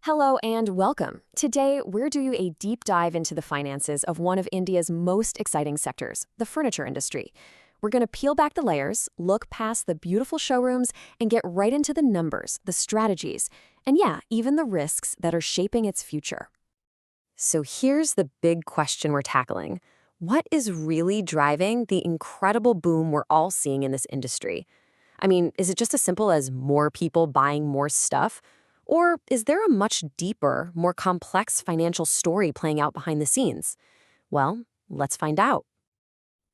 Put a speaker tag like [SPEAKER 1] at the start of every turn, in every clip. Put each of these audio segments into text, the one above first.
[SPEAKER 1] Hello and welcome. Today, we're doing a deep dive into the finances of one of India's most exciting sectors, the furniture industry. We're going to peel back the layers, look past the beautiful showrooms, and get right into the numbers, the strategies, and yeah, even the risks that are shaping its future. So here's the big question we're tackling. What is really driving the incredible boom we're all seeing in this industry? I mean, is it just as simple as more people buying more stuff? Or is there a much deeper, more complex financial story playing out behind the scenes? Well, let's find out.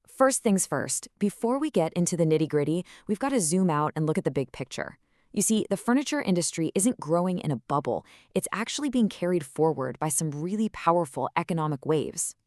[SPEAKER 1] First things first, before we get into the nitty-gritty, we've got to zoom out and look at the big picture. You see, the furniture industry isn't growing in a bubble. It's actually being carried forward by some really powerful economic waves.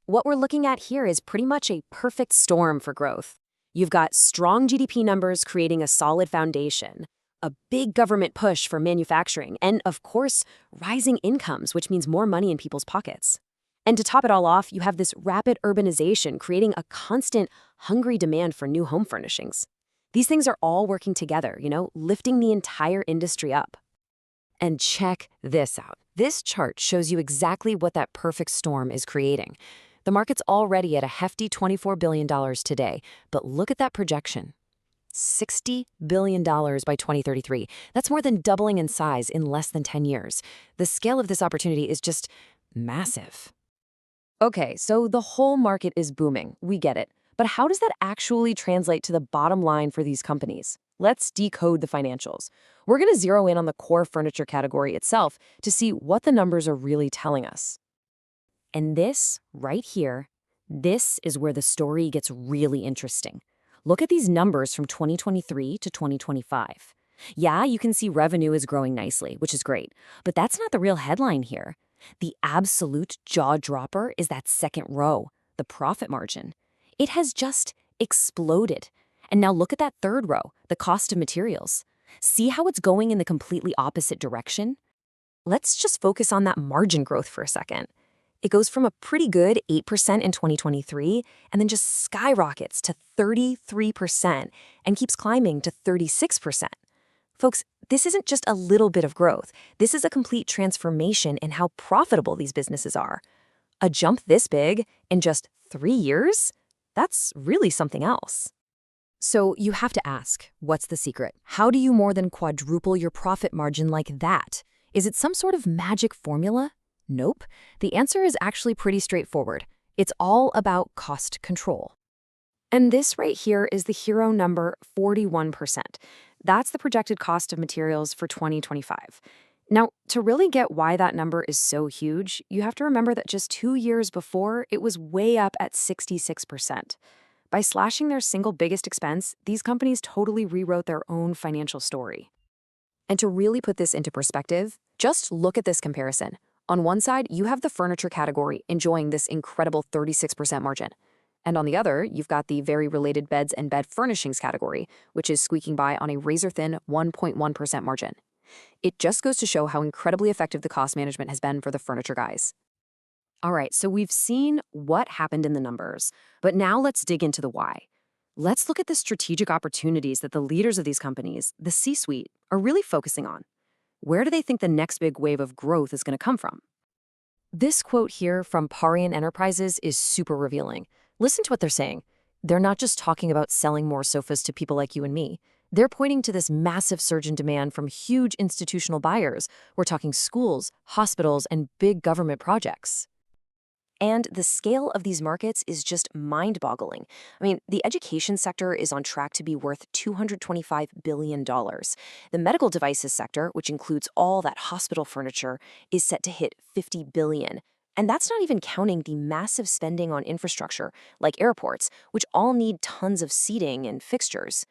[SPEAKER 1] What we're looking at here is pretty much a perfect storm for growth. You've got strong GDP numbers creating a solid foundation, a big government push for manufacturing, and of course, rising incomes, which means more money in people's pockets. And to top it all off, you have this rapid urbanization creating a constant, hungry demand for new home furnishings. These things are all working together, lifting the entire industry up. And check this out. This chart shows you exactly what that perfect storm is creating. The market's already at a hefty $24 billion today, but look at that projection. $60 billion by 2033. That's more than doubling in size in less than 10 years. The scale of this opportunity is just massive. Okay, so the whole market is booming. We get it. But how does that actually translate to the bottom line for these companies? Let's decode the financials. We're going to zero in on the core furniture category itself to see what the numbers are really telling us. And this, right here, this is where the story gets really interesting. Look at these numbers from 2023 to 2025. Yeah, you can see revenue is growing nicely, which is great, but that's not the real headline here. The absolute jaw-dropper is that second row, the profit margin. It has just exploded. And now look at that third row, the cost of materials. See how it's going in the completely opposite direction? Let's just focus on that margin growth for a second. It goes from a pretty good 8% in 2023 and then just skyrockets to 33% and keeps climbing to 36%. Folks, this isn't just a little bit of growth. This is a complete transformation in how profitable these businesses are. A jump this big in just 3 years? That's really something else. So you have to ask, what's the secret? How do you more than quadruple your profit margin like that? Is it some sort of magic formula? Nope. The answer is actually pretty straightforward. It's all about cost control. And this right here is the hero number 41%. That's the projected cost of materials for 2025. Now, to really get why that number is so huge, you have to remember that just 2 years before, it was way up at 66%. By slashing their single biggest expense, these companies totally rewrote their own financial story. And to really put this into perspective, just look at this comparison. On one side, you have the furniture category enjoying this incredible 36% margin. And on the other, you've got the very related beds and bed furnishings category, which is squeaking by on a razor-thin 1.1% margin. It just goes to show how incredibly effective the cost management has been for the furniture guys. All right, so we've seen what happened in the numbers, but now let's dig into the why. Let's look at the strategic opportunities that the leaders of these companies, the C-suite, are really focusing on. Where do they think the next big wave of growth is going to come from? This quote here from Parian Enterprises is super revealing. Listen to what they're saying. They're not just talking about selling more sofas to people like you and me. They're pointing to this massive surge in demand from huge institutional buyers. We're talking schools, hospitals, and big government projects. And the scale of these markets is just mind-boggling. I mean, the education sector is on track to be worth $225 billion. The medical devices sector, which includes all that hospital furniture, is set to hit $50 billion. And that's not even counting the massive spending on infrastructure, like airports, which all need tons of seating and fixtures.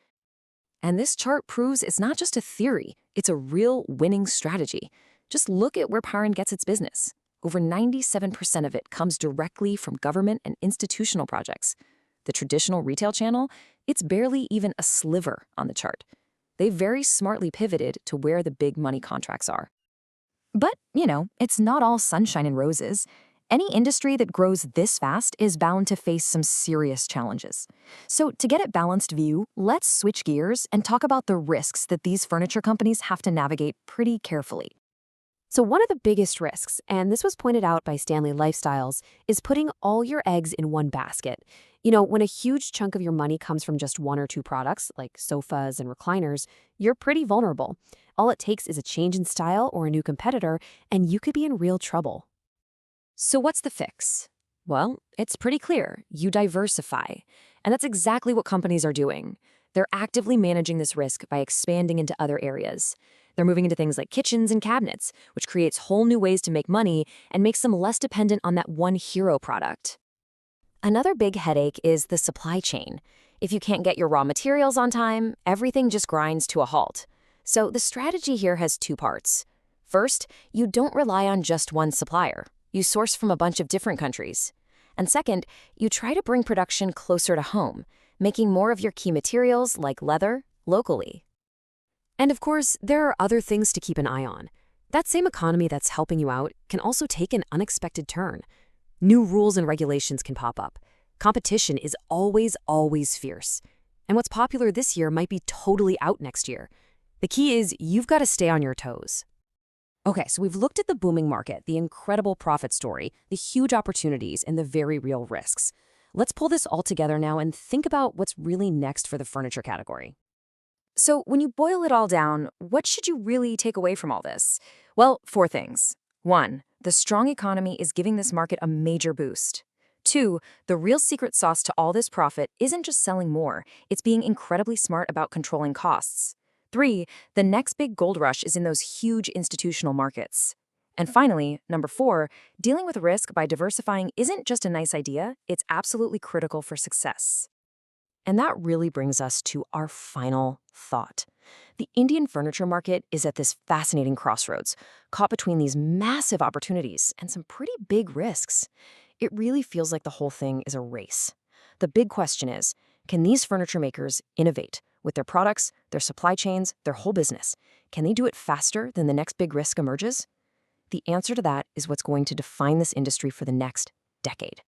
[SPEAKER 1] And this chart proves it's not just a theory, it's a real winning strategy. Just look at where Parian gets its business. Over 97% of it comes directly from government and institutional projects. The traditional retail channel, it's barely even a sliver on the chart. They very smartly pivoted to where the big money contracts are. But, it's not all sunshine and roses. Any industry that grows this fast is bound to face some serious challenges. So to get a balanced view, let's switch gears and talk about the risks that these furniture companies have to navigate pretty carefully. So one of the biggest risks, and this was pointed out by Stanley Lifestyles, is putting all your eggs in one basket. When a huge chunk of your money comes from just one or two products, like sofas and recliners, you're pretty vulnerable. All it takes is a change in style or a new competitor, and you could be in real trouble. So what's the fix? Well, it's pretty clear. You diversify. And that's exactly what companies are doing. They're actively managing this risk by expanding into other areas. They're moving into things like kitchens and cabinets, which creates whole new ways to make money and makes them less dependent on that one hero product. Another big headache is the supply chain. If you can't get your raw materials on time, everything just grinds to a halt. So the strategy here has two parts. First, you don't rely on just one supplier. You source from a bunch of different countries. And second, you try to bring production closer to home, making more of your key materials, like leather, locally. And of course, there are other things to keep an eye on. That same economy that's helping you out can also take an unexpected turn. New rules and regulations can pop up. Competition is always fierce. And what's popular this year might be totally out next year. The key is you've got to stay on your toes. Okay, so we've looked at the booming market, the incredible profit story, the huge opportunities, and the very real risks. Let's pull this all together now and think about what's really next for the furniture category. So when you boil it all down, what should you really take away from all this? Well, four things. 1, the strong economy is giving this market a major boost. 2, the real secret sauce to all this profit isn't just selling more, it's being incredibly smart about controlling costs. 3, the next big gold rush is in those huge institutional markets. And finally, number 4, dealing with risk by diversifying isn't just a nice idea, it's absolutely critical for success. And that really brings us to our final thought. The Indian furniture market is at this fascinating crossroads, caught between these massive opportunities and some pretty big risks. It really feels like the whole thing is a race. The big question is, can these furniture makers innovate with their products, their supply chains, their whole business? Can they do it faster than the next big risk emerges? The answer to that is what's going to define this industry for the next decade.